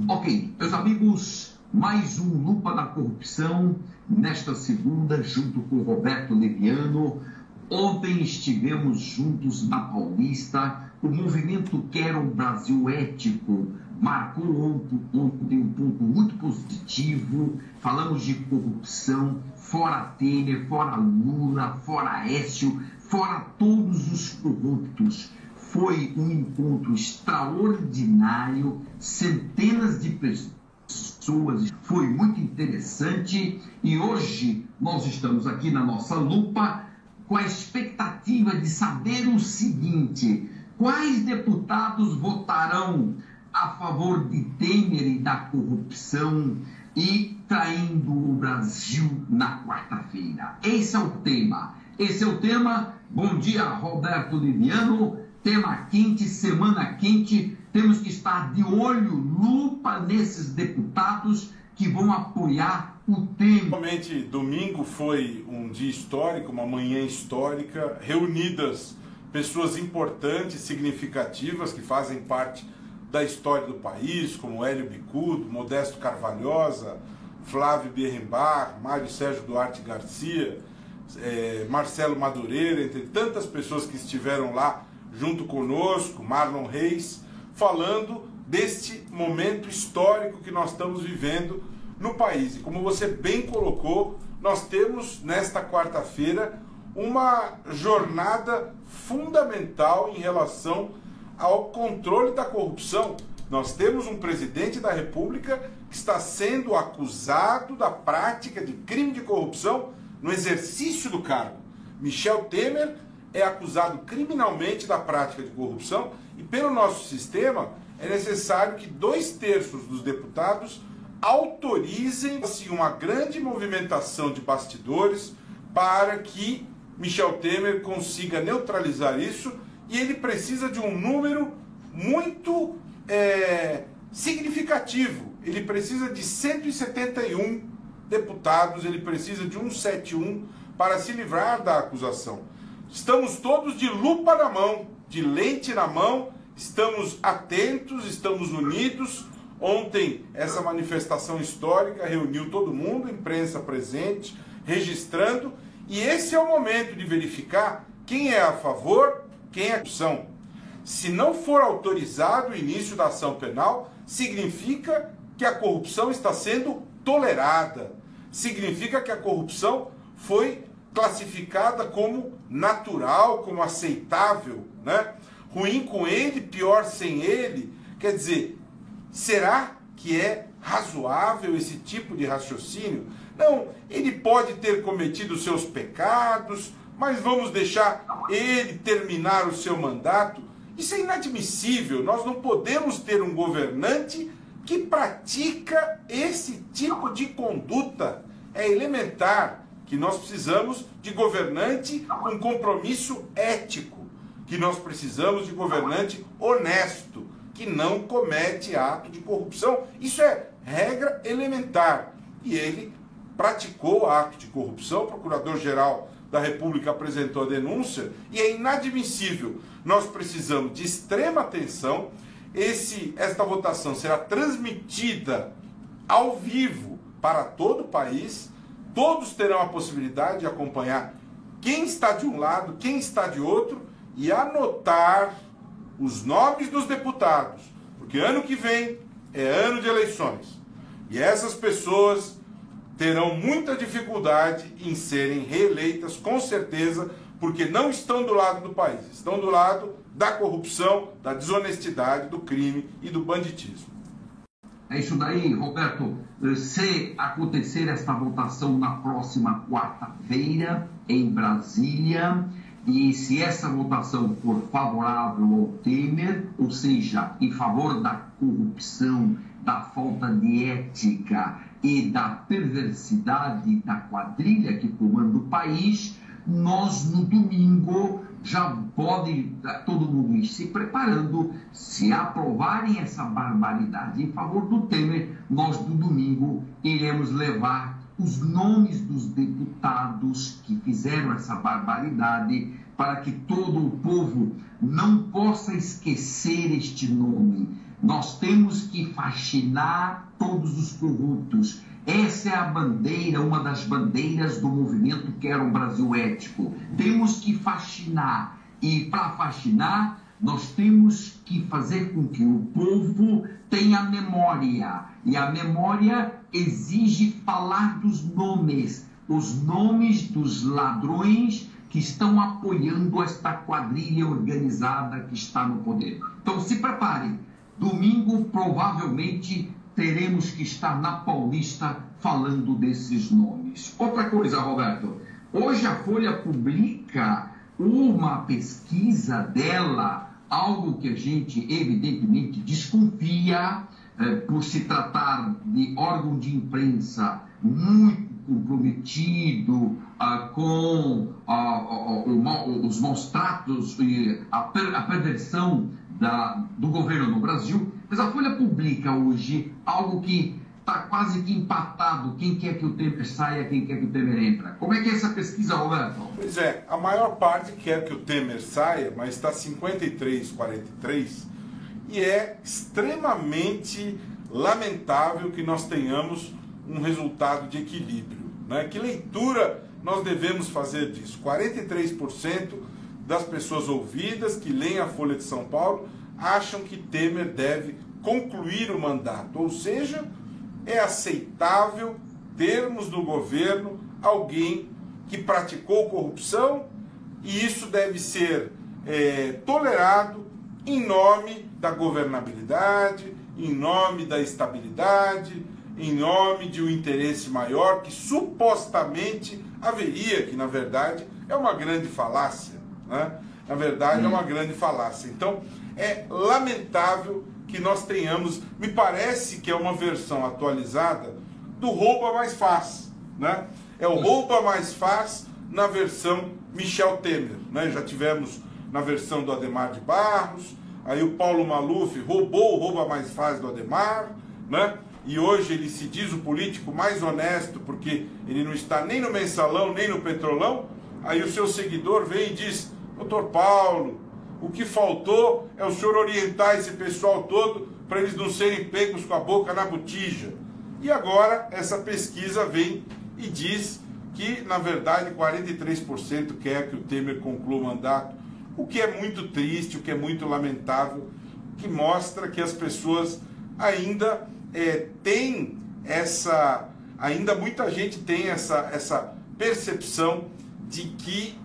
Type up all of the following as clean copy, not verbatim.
Ok, meus amigos, mais um Lupa da Corrupção, nesta segunda, junto com o Roberto Leviano. Ontem estivemos juntos na Paulista. O movimento Quero um Brasil Ético marcou ontem um ponto muito positivo. Falamos de corrupção, fora Temer, fora Lula, fora Aécio, fora todos os corruptos. Foi um encontro extraordinário, centenas de pessoas, foi muito interessante e hoje nós estamos aqui na nossa lupa com a expectativa de saber o seguinte: quais deputados votarão a favor de Temer e da corrupção e traindo o Brasil na quarta-feira? Esse é o tema. Bom dia, Roberto Leviano. Tema quente, semana quente, temos que estar de olho, lupa nesses deputados que vão apoiar o Temer. Realmente, domingo foi um dia histórico, uma manhã histórica, reunidas pessoas importantes, significativas, que fazem parte da história do país, como Hélio Bicudo, Modesto Carvalhosa, Flávio Berrenbach, Mário Sérgio Duarte Garcia, Marcelo Madureira, entre tantas pessoas que estiveram lá junto conosco, Marlon Reis, falando deste momento histórico que nós estamos vivendo no país. E como você bem colocou, nós temos nesta quarta-feira uma jornada fundamental em relação ao controle da corrupção. Nós temos um presidente da República que está sendo acusado da prática de crime de corrupção no exercício do cargo. Michel Temer é acusado criminalmente da prática de corrupção e pelo nosso sistema é necessário que 2/3 dos deputados autorizem uma grande movimentação de bastidores para que Michel Temer consiga neutralizar isso, e ele precisa de um número muito significativo. Ele precisa de 171 deputados, ele precisa de 171 para se livrar da acusação. Estamos todos de lupa na mão, de lente na mão, estamos atentos, estamos unidos. Ontem, essa manifestação histórica reuniu todo mundo, imprensa presente, registrando, e esse é o momento de verificar quem é a favor, quem é a corrupção. Se não for autorizado o início da ação penal, significa que a corrupção está sendo tolerada, significa que a corrupção foi classificada como natural, como aceitável, né? Ruim com ele, pior sem ele. Quer dizer, será que é razoável esse tipo de raciocínio? Não, ele pode ter cometido seus pecados, mas vamos deixar ele terminar o seu mandato. Isso é inadmissível. Nós não podemos ter um governante que pratica esse tipo de conduta. É elementar que nós precisamos de governante com compromisso ético, que nós precisamos de governante honesto, que não comete ato de corrupção. Isso é regra elementar. E ele praticou ato de corrupção, o Procurador-Geral da República apresentou a denúncia, e é inadmissível. Nós precisamos de extrema atenção. Esta votação será transmitida ao vivo para todo o país. Todos terão a possibilidade de acompanhar quem está de um lado, quem está de outro, e anotar os nomes dos deputados, porque ano que vem é ano de eleições. E essas pessoas terão muita dificuldade em serem reeleitas, com certeza, porque não estão do lado do país, estão do lado da corrupção, da desonestidade, do crime e do banditismo. É isso daí, Roberto. Se acontecer esta votação na próxima quarta-feira, em Brasília, e se essa votação for favorável ao Temer, ou seja, em favor da corrupção, da falta de ética e da perversidade da quadrilha que comanda o país, nós no domingo já pode todo mundo ir se preparando. Se aprovarem essa barbaridade em favor do Temer, nós no domingo iremos levar os nomes dos deputados que fizeram essa barbaridade, para que todo o povo não possa esquecer este nome. Nós temos que faxinar todos os corruptos. Essa é a bandeira, uma das bandeiras do movimento Quero um Brasil Ético. Temos que faxinar. E para faxinar, nós temos que fazer com que o povo tenha memória. E a memória exige falar dos nomes. Os nomes dos ladrões que estão apoiando esta quadrilha organizada que está no poder. Então se preparem. Domingo, provavelmente, teremos que estar na Paulista falando desses nomes. Outra coisa, Roberto. Hoje a Folha publica uma pesquisa dela, algo que a gente evidentemente desconfia, por se tratar de órgão de imprensa muito comprometido com os maus tratos e a perversão do governo no Brasil, mas a Folha publica hoje algo que está quase que empatado, quem quer que o Temer saia, quem quer que o Temer entra. Como é que é essa pesquisa, Roberto? Pois é, a maior parte quer que o Temer saia, mas está 53-43, e é extremamente lamentável que nós tenhamos um resultado de equilíbrio, né? Que leitura nós devemos fazer disso? 43% das pessoas ouvidas que leem a Folha de São Paulo acham que Temer deve concluir o mandato, ou seja, é aceitável termos no governo alguém que praticou corrupção e isso deve ser tolerado em nome da governabilidade, em nome da estabilidade, em nome de um interesse maior que supostamente haveria, que na verdade é uma grande falácia, né? Na verdade é uma grande falácia. Então é lamentável que nós tenhamos, me parece que é uma versão atualizada do Rouba Mais Faz, né? É o Rouba Mais Faz na versão Michel Temer, né? Já tivemos na versão do Adhemar de Barros, aí o Paulo Maluf roubou o Rouba Mais Faz do Adhemar, né? E hoje ele se diz o político mais honesto porque ele não está nem no Mensalão, nem no Petrolão. Aí o seu seguidor vem e diz: doutor Paulo, o que faltou é o senhor orientar esse pessoal todo para eles não serem pegos com a boca na botija. E agora essa pesquisa vem e diz que, na verdade, 43% quer que o Temer conclua o mandato, o que é muito triste, o que é muito lamentável, que mostra que as pessoas ainda têm essa... Ainda muita gente tem essa percepção de que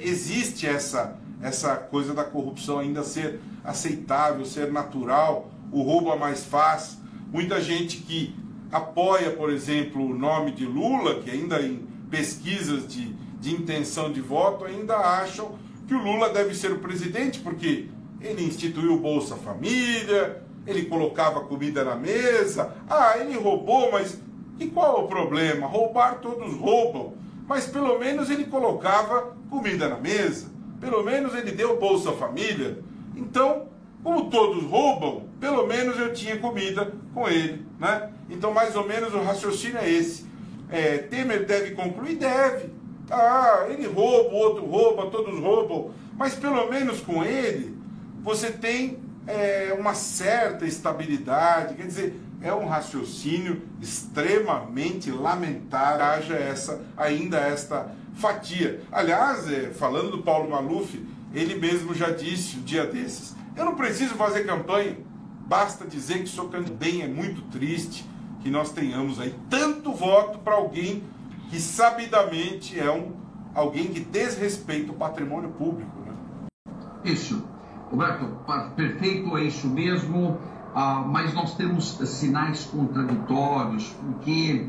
existe essa coisa da corrupção ainda ser aceitável, ser natural, o Rouba Mais Faz. Muita gente que apoia, por exemplo, o nome de Lula, que ainda em pesquisas de intenção de voto ainda acham que o Lula deve ser o presidente, porque ele instituiu o Bolsa Família, ele colocava comida na mesa. Ah, ele roubou, mas e qual é o problema? Roubar todos roubam, mas pelo menos ele colocava comida na mesa, pelo menos ele deu Bolsa Família. Então, como todos roubam, pelo menos eu tinha comida com ele, né? Então, mais ou menos o raciocínio é esse. Temer deve concluir? Deve. Ah, ele rouba, o outro rouba, todos roubam, mas pelo menos com ele você tem uma certa estabilidade. Quer dizer, é um raciocínio extremamente lamentável, haja ainda esta fatia. Aliás, falando do Paulo Maluf, ele mesmo já disse um dia desses: eu não preciso fazer campanha, basta dizer que sou candidato. Bem, é muito triste que nós tenhamos aí tanto voto para alguém que sabidamente é alguém que desrespeita o patrimônio público, né? Isso, Roberto, perfeito, é isso mesmo. Mas nós temos sinais contraditórios, porque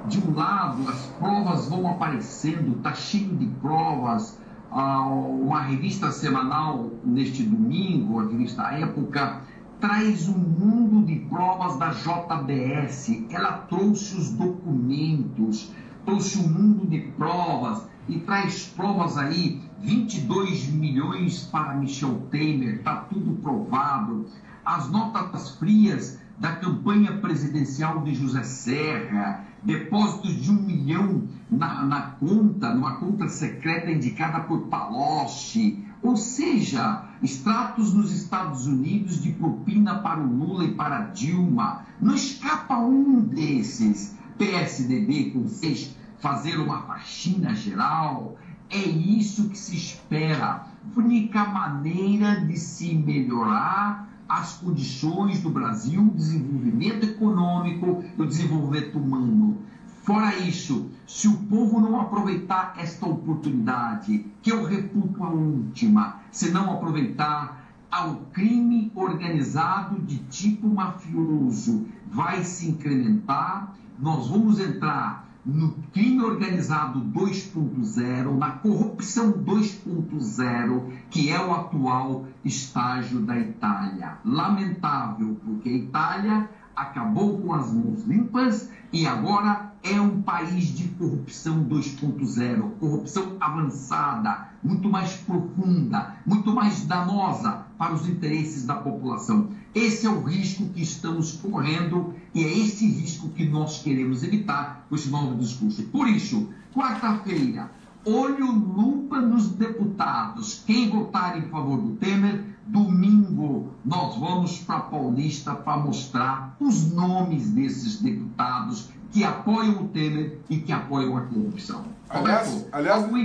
de um lado as provas vão aparecendo, está cheio de provas. Uma revista semanal neste domingo, a revista Época, traz um mundo de provas da JBS. Ela trouxe os documentos, trouxe um mundo de provas e traz provas aí, 22 milhões para Michel Temer, está tudo provado. As notas frias da campanha presidencial de José Serra, depósitos de 1 milhão numa conta secreta indicada por Palocci. Ou seja, extratos nos Estados Unidos de propina para o Lula e para a Dilma. Não escapa um desses. PSDB com vocês fazer uma faxina geral. É isso que se espera. Única maneira de se melhorar as condições do Brasil, o desenvolvimento econômico e o desenvolvimento humano. Fora isso, se o povo não aproveitar esta oportunidade, que eu reputo a última, se não aproveitar, ao crime organizado de tipo mafioso vai se incrementar, nós vamos entrar no crime organizado 2.0, na corrupção 2.0, que é o atual estágio da Itália. Lamentável, porque a Itália acabou com as mãos limpas e agora é um país de corrupção 2.0, corrupção avançada, muito mais profunda, muito mais danosa para os interesses da população. Esse é o risco que estamos correndo e é esse risco que nós queremos evitar com esse novo discurso. Por isso, quarta-feira, olho lupa nos deputados. Quem votar em favor do Temer, domingo nós vamos para Paulista para mostrar os nomes desses deputados que apoiam o Temer e que apoiam a corrupção. Aliás,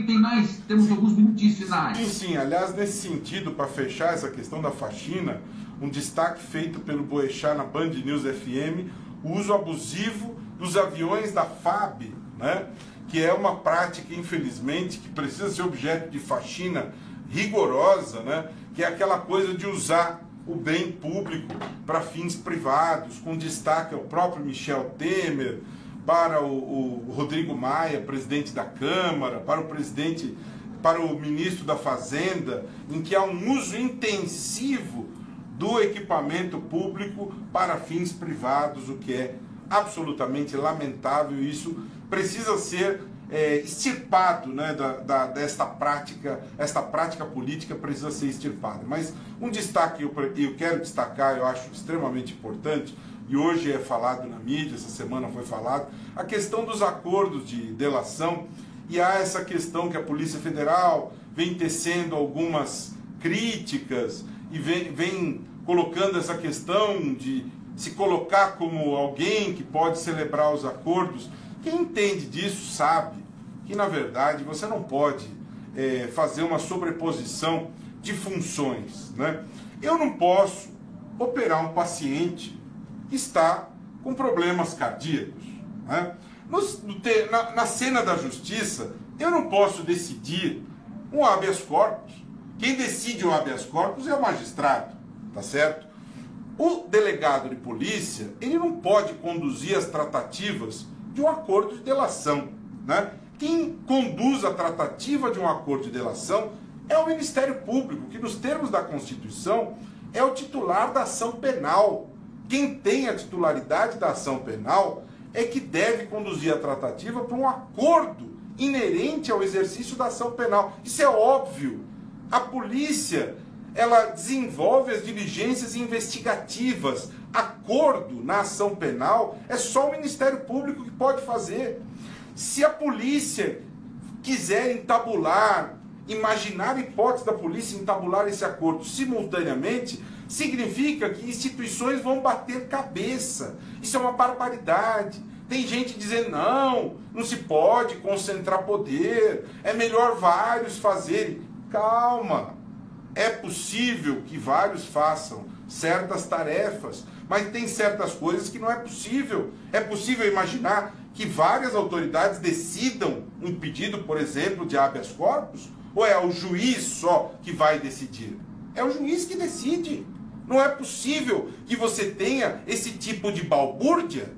tem mais, temos alguns minutinhos finais. Sim. Aliás, nesse sentido, para fechar essa questão da faxina, um destaque feito pelo Boechat na Band News FM, o uso abusivo dos aviões da FAB, né? Que é uma prática, infelizmente, que precisa ser objeto de faxina rigorosa, né? Que é aquela coisa de usar o bem público para fins privados, com destaque ao próprio Michel Temer, para o Rodrigo Maia, presidente da Câmara, para o ministro da Fazenda, em que há um uso intensivo do equipamento público para fins privados, o que é absolutamente lamentável. Isso precisa ser extirpado, né, desta prática. Esta prática política precisa ser extirpada. Mas um destaque eu quero destacar, eu acho extremamente importante, e hoje é falado na mídia, essa semana foi falado, a questão dos acordos de delação, e há essa questão que a Polícia Federal vem tecendo algumas críticas e vem colocando essa questão de se colocar como alguém que pode celebrar os acordos. Quem entende disso sabe que, na verdade, você não pode fazer uma sobreposição de funções, né? Eu não posso operar um paciente que está com problemas cardíacos, né? Na cena da justiça, eu não posso decidir um habeas corpus. Quem decide o habeas corpus é o magistrado, tá certo? O delegado de polícia, ele não pode conduzir as tratativas de um acordo de delação, né? Quem conduz a tratativa de um acordo de delação é o Ministério Público, que nos termos da Constituição é o titular da ação penal. Quem tem a titularidade da ação penal é que deve conduzir a tratativa para um acordo inerente ao exercício da ação penal. Isso é óbvio. A polícia, ela desenvolve as diligências investigativas. Acordo na ação penal é só o Ministério Público que pode fazer. Se a polícia quiser entabular, imaginar a hipótese da polícia entabular esse acordo simultaneamente, significa que instituições vão bater cabeça. Isso é uma barbaridade. Tem gente dizendo, não se pode concentrar poder, é melhor vários fazerem. Calma, é possível que vários façam certas tarefas, mas tem certas coisas que não é possível. É possível imaginar que várias autoridades decidam um pedido, por exemplo, de habeas corpus? Ou é o juiz só que vai decidir? É o juiz que decide. Não é possível que você tenha esse tipo de balbúrdia.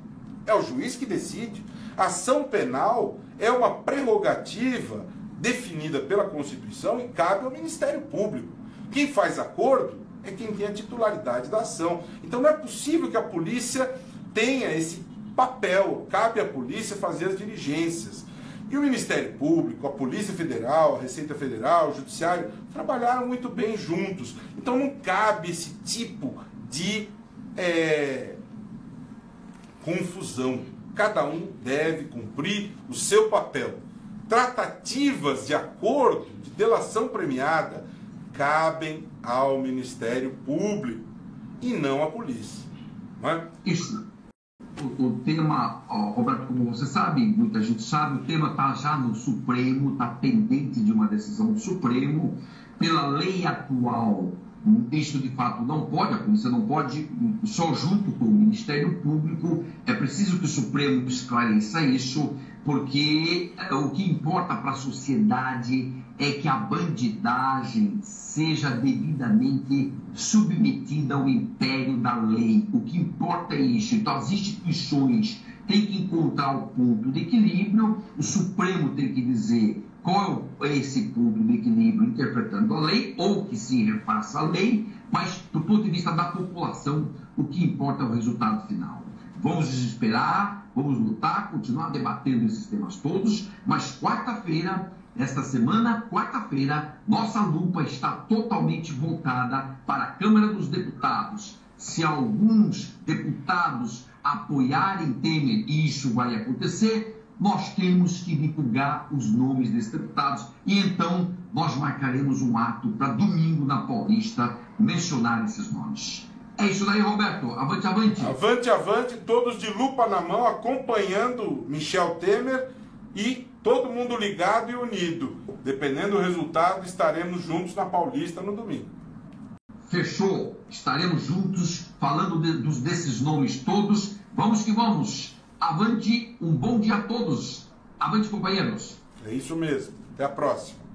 É o juiz que decide. A ação penal é uma prerrogativa definida pela Constituição e cabe ao Ministério Público. Quem faz acordo é quem tem a titularidade da ação. Então não é possível que a polícia tenha esse papel. Cabe à polícia fazer as diligências. E o Ministério Público, a Polícia Federal, a Receita Federal, o Judiciário, trabalharam muito bem juntos. Então não cabe esse tipo de confusão. Cada um deve cumprir o seu papel. Tratativas de acordo, de delação premiada, cabem ao Ministério Público e não à polícia. Não é? Isso. O tema, Roberto, como você sabe, muita gente sabe, o tema está já no Supremo, está pendente de uma decisão do Supremo. Pela lei atual, isso de fato não pode, a polícia não pode, só junto com o Ministério Público. É preciso que o Supremo esclareça isso, porque o que importa para a sociedade é que a bandidagem seja devidamente submetida ao império da lei. O que importa é isso. Então, as instituições têm que encontrar o ponto de equilíbrio, o Supremo tem que dizer qual é esse ponto de equilíbrio interpretando a lei, ou que se refaça a lei, mas do ponto de vista da população, o que importa é o resultado final. Vamos esperar, vamos lutar, continuar debatendo esses temas todos, mas quarta-feira, esta semana, quarta-feira, nossa lupa está totalmente voltada para a Câmara dos Deputados. Se alguns deputados apoiarem Temer, e isso vai acontecer, nós temos que divulgar os nomes desses deputados e então nós marcaremos um ato para domingo na Paulista mencionar esses nomes. É isso daí, Roberto. Avante, avante. Avante, avante, todos de lupa na mão, acompanhando Michel Temer e todo mundo ligado e unido. Dependendo do resultado, estaremos juntos na Paulista no domingo. Fechou. Estaremos juntos falando desses nomes todos. Vamos que vamos. Avante, um bom dia a todos. Avante, companheiros. É isso mesmo. Até a próxima.